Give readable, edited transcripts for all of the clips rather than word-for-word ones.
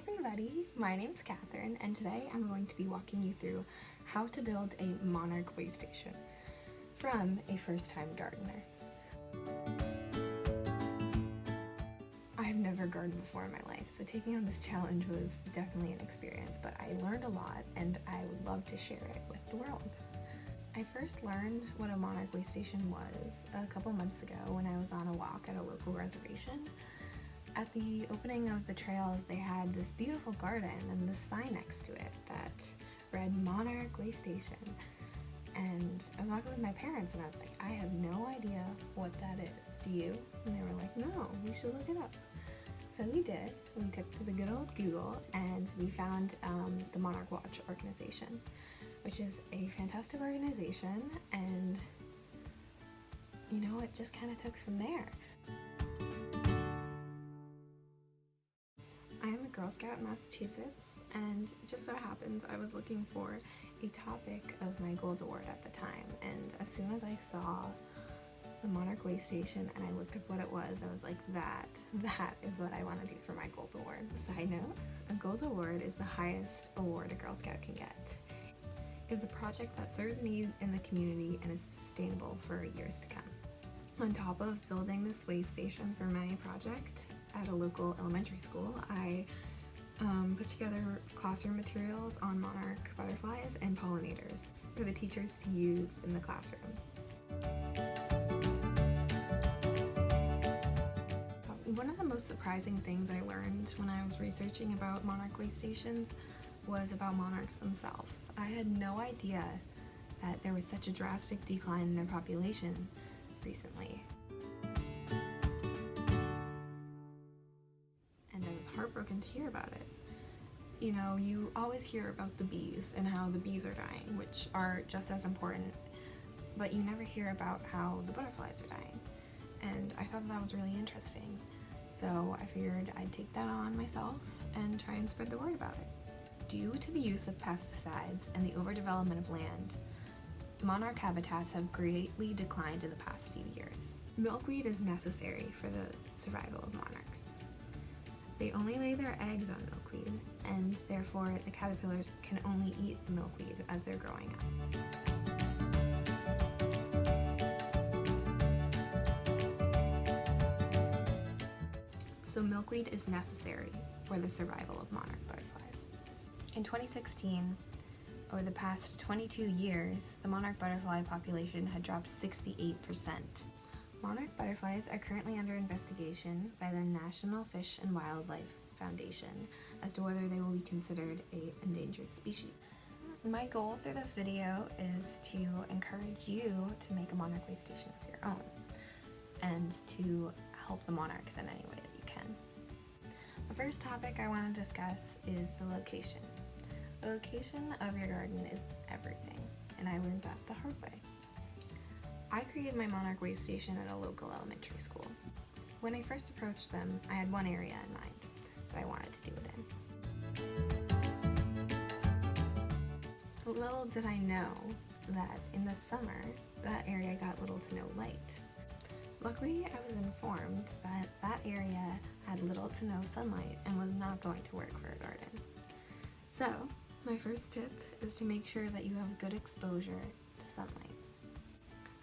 everybody, my name's Catherine, and today I'm going to be walking you through how to build a Monarch Waystation from a first-time gardener. I've never gardened before in my life, so taking on this challenge was definitely an experience, but I learned a lot and I would love to share it with the world. I first learned what a Monarch Waystation was a couple months ago when I was on a walk at a local reservation. At the opening of the trails, they had this beautiful garden and this sign next to it that read Monarch Waystation. And I was walking with my parents and I was like, I have no idea what that is. Do you? And they were like, no, you should look it up. So we did. We took to the good old Google and we found the Monarch Watch organization, which is a fantastic organization, and you know, it just kind of took from there. I am a Girl Scout in Massachusetts, and it just so happens I was looking for a topic of my Gold Award at the time, and as soon as I saw the Monarch Waystation and I looked up what it was, I was like, that is what I want to do for my Gold Award. Side note, a Gold Award is the highest award a Girl Scout can get. It is a project that serves a need in the community and is sustainable for years to come. On top of building this Waystation for my project at a local elementary school, I put together classroom materials on monarch butterflies and pollinators for the teachers to use in the classroom. One of the most surprising things I learned when I was researching about monarch waystations was about monarchs themselves. I had no idea that there was such a drastic decline in their population recently. And I was heartbroken to hear about it. You know, you always hear about the bees and how the bees are dying, which are just as important, but you never hear about how the butterflies are dying. And I thought that was really interesting. So I figured I'd take that on myself and try and spread the word about it. Due to the use of pesticides and the overdevelopment of land, monarch habitats have greatly declined in the past few years. Milkweed is necessary for the survival of monarchs. They only lay their eggs on milkweed, and therefore the caterpillars can only eat the milkweed as they're growing up. So milkweed is necessary for the survival of monarch butterflies. In 2016, over the past 22 years, the monarch butterfly population had dropped 68%. Monarch butterflies are currently under investigation by the National Fish and Wildlife Foundation as to whether they will be considered an endangered species. My goal through this video is to encourage you to make a monarch waystation of your own and to help the monarchs in any way that you can. The first topic I want to discuss is the location. The location of your garden is everything, and I learned that the hard way. I created my Monarch Waystation at a local elementary school. When I first approached them, I had one area in mind that I wanted to do it in. Little did I know that in the summer, that area got little to no light. Luckily, I was informed that that area had little to no sunlight and was not going to work for a garden. So, my first tip is to make sure that you have good exposure to sunlight.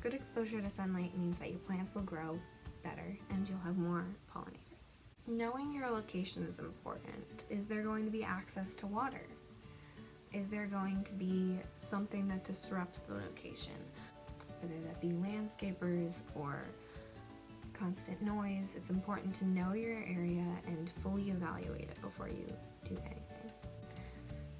Good exposure to sunlight means that your plants will grow better and you'll have more pollinators. Knowing your location is important. Is there going to be access to water? Is there going to be something that disrupts the location? Whether that be landscapers or constant noise, it's important to know your area and fully evaluate it before you do anything.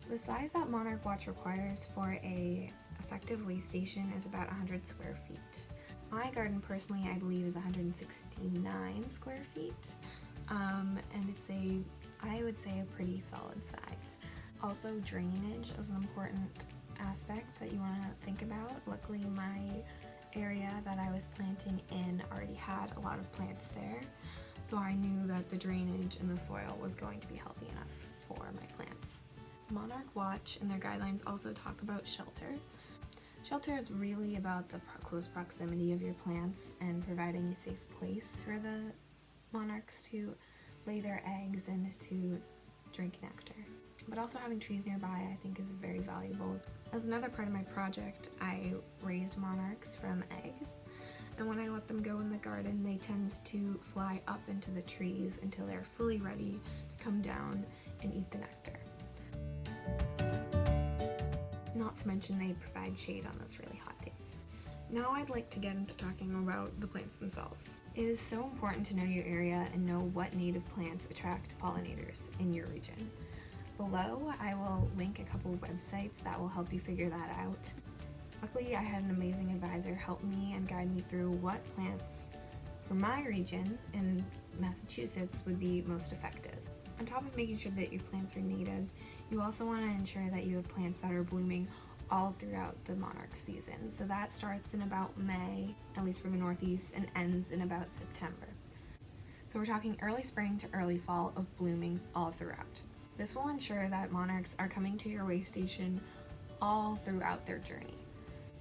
The size that Monarch Watch requires for a effective waystation is about 100 square feet. My garden personally, I believe, is 169 square feet, and it's I would say a pretty solid size. Also, drainage is an important aspect that you want to think about. Luckily, my area that I was planting in already had a lot of plants there, so I knew that the drainage in the soil was going to be healthy enough for my plants. Monarch Watch and their guidelines also talk about shelter. Shelter is really about the close proximity of your plants and providing a safe place for the monarchs to lay their eggs and to drink nectar. But also having trees nearby I think is very valuable. As another part of my project, I raised monarchs from eggs, and when I let them go in the garden, they tend to fly up into the trees until they're fully ready to come down and eat the nectar. Not to mention they provide shade on those really hot days. Now I'd like to get into talking about the plants themselves. It is so important to know your area and know what native plants attract pollinators in your region. Below, I will link a couple of websites that will help you figure that out. Luckily, I had an amazing advisor help me and guide me through what plants for my region in Massachusetts would be most effective. On top of making sure that your plants are native, you also want to ensure that you have plants that are blooming all throughout the monarch season. So that starts in about May, at least for the Northeast, and ends in about September. So we're talking early spring to early fall of blooming all throughout. This will ensure that monarchs are coming to your waystation all throughout their journey,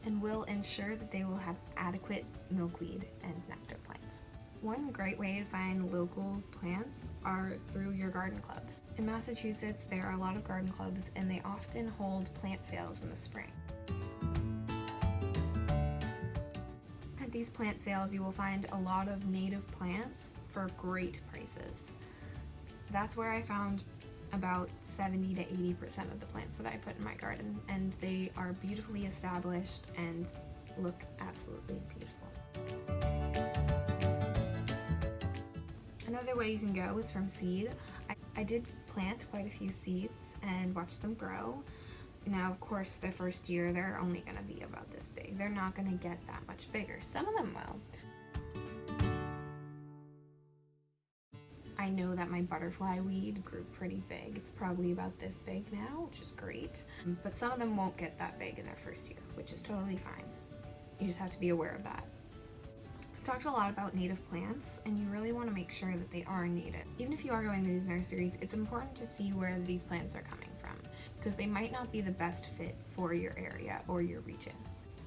and will ensure that they will have adequate milkweed and nectar plants. One great way to find local plants are through your garden clubs. In Massachusetts, there are a lot of garden clubs, and they often hold plant sales in the spring. At these plant sales, you will find a lot of native plants for great prices. That's where I found about 70 to 80% of the plants that I put in my garden, and they are beautifully established and look absolutely beautiful. Another way you can go is from seed. I did plant quite a few seeds and watch them grow. Now, of course, the first year they're only going to be about this big. They're not going to get that much bigger. Some of them will. I know that my butterfly weed grew pretty big. It's probably about this big now, which is great. But some of them won't get that big in their first year, which is totally fine. You just have to be aware of that. I talked a lot about native plants, and you really want to make sure that they are native. Even if you are going to these nurseries, it's important to see where these plants are coming from, because they might not be the best fit for your area or your region.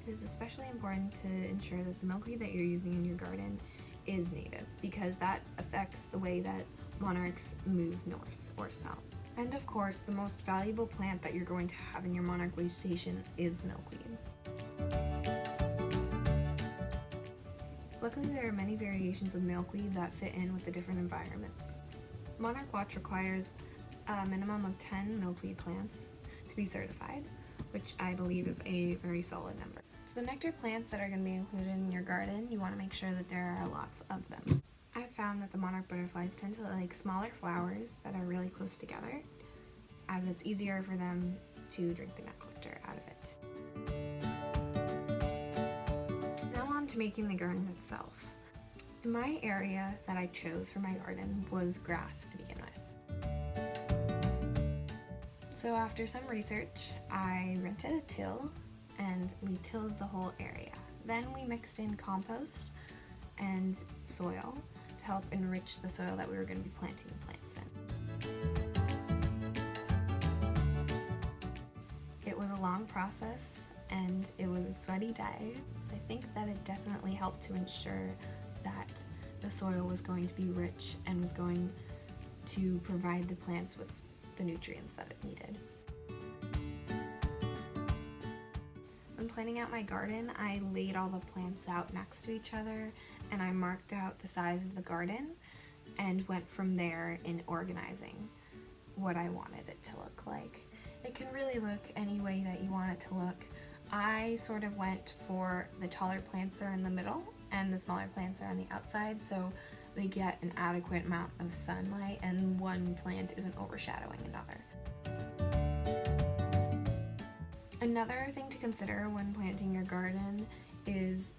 It is especially important to ensure that the milkweed that you're using in your garden is native, because that affects the way that monarchs move north or south. And of course, the most valuable plant that you're going to have in your monarch waystation is milkweed. Luckily, there are many variations of milkweed that fit in with the different environments. Monarch Watch requires a minimum of 10 milkweed plants to be certified, which I believe is a very solid number. So the nectar plants that are going to be included in your garden, you want to make sure that there are lots of them. I've found that the monarch butterflies tend to like smaller flowers that are really close together, as it's easier for them to drink the nectar out of it. Now on to making the garden itself. In my area that I chose for my garden was grass to begin with. So after some research, I rented a till and we tilled the whole area. Then we mixed in compost and soil to help enrich the soil that we were going to be planting the plants in. It was a long process and it was a sweaty day. I think that it definitely helped to ensure that the soil was going to be rich and was going to provide the plants with the nutrients that it needed. When planning out my garden, I laid all the plants out next to each other and I marked out the size of the garden and went from there in organizing what I wanted it to look like. It can really look any way that you want it to look. I sort of went for the taller plants are in the middle and the smaller plants are on the outside, so they get an adequate amount of sunlight and one plant isn't overshadowing another. Another thing to consider when planting your garden is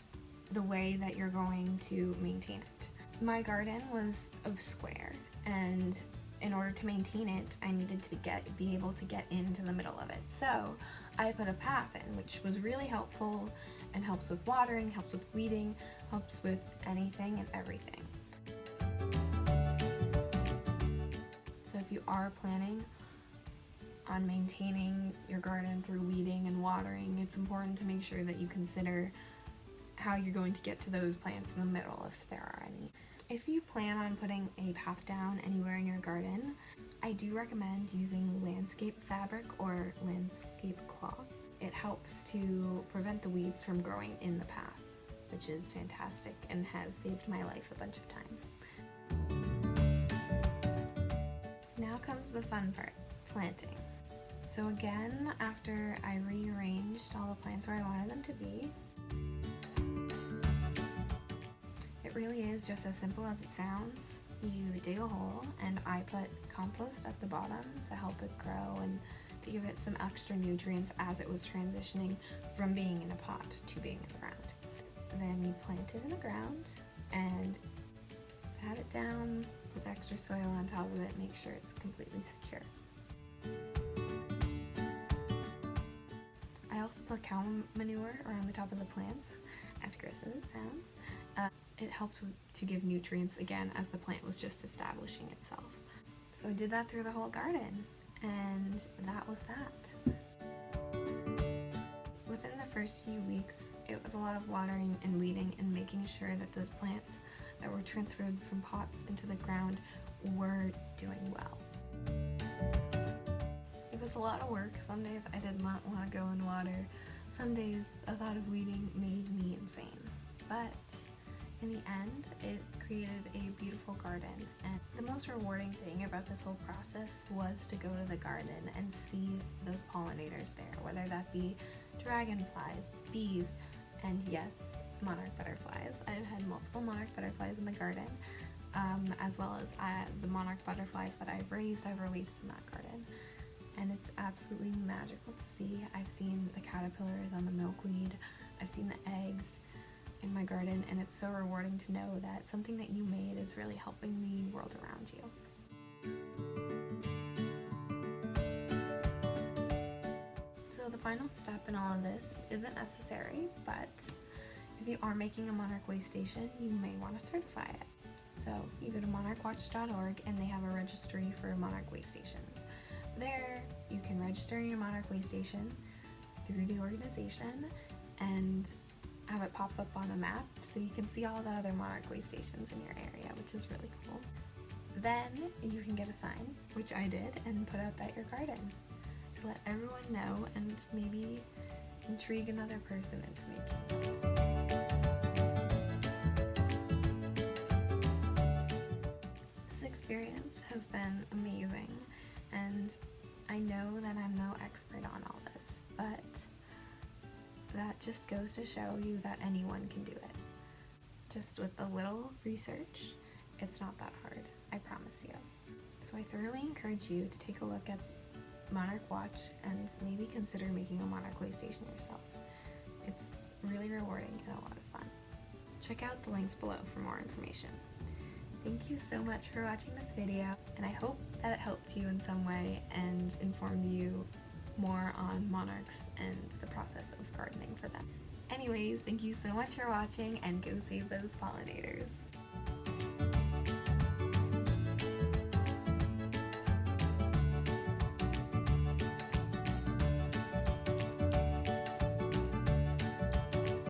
the way that you're going to maintain it. My garden was a square, and in order to maintain it, I needed to be able to get into the middle of it. So I put a path in, which was really helpful and helps with watering, helps with weeding, helps with anything and everything. So if you are planning on maintaining your garden through weeding and watering, it's important to make sure that you consider how you're going to get to those plants in the middle if there are any. If you plan on putting a path down anywhere in your garden, I do recommend using landscape fabric or landscape cloth. It helps to prevent the weeds from growing in the path, which is fantastic and has saved my life a bunch of times. Now comes the fun part, planting. So again, after I rearranged all the plants where I wanted them to be, it really is just as simple as it sounds. You dig a hole, and I put compost at the bottom to help it grow and to give it some extra nutrients as it was transitioning from being in a pot to being in the ground. Then you plant it in the ground and pat it down with extra soil on top of it, make sure it's completely secure. I also put cow manure around the top of the plants, as gross as it sounds. It helped to give nutrients again as the plant was just establishing itself. So I did that through the whole garden, and that was that. Within the first few weeks, it was a lot of watering and weeding and making sure that those plants that were transferred from pots into the ground were doing well. It was a lot of work. Some days I did not want to go and water. Some days a lot of weeding made me insane. But in the end, it created a beautiful garden, and the most rewarding thing about this whole process was to go to the garden and see those pollinators there, whether that be dragonflies, bees, and yes, monarch butterflies. I've had multiple monarch butterflies in the garden, as well as the monarch butterflies that I've released in that garden. And it's absolutely magical to see. I've seen the caterpillars on the milkweed, I've seen the eggs in my garden, and it's so rewarding to know that something that you made is really helping the world around you. So the final step in all of this isn't necessary, but if you are making a Monarch Waystation, you may want to certify it. So you go to monarchwatch.org and they have a registry for Monarch Waystations. There you can register your Monarch Waystation through the organization and have it pop up on the map so you can see all the other Monarch Waystations in your area, which is really cool. Then you can get a sign, which I did, and put up at your garden to let everyone know and maybe intrigue another person into making it. This experience has been amazing, and I know that I'm no expert on all this, but that just goes to show you that anyone can do it. Just with a little research, it's not that hard, I promise you. So I thoroughly encourage you to take a look at Monarch Watch and maybe consider making a Monarch Waystation yourself. It's really rewarding and a lot of fun. Check out the links below for more information. Thank you so much for watching this video, and I hope that it helped you in some way and informed you more on monarchs and the process of gardening for them. Anyways, thank you so much for watching, and go save those pollinators.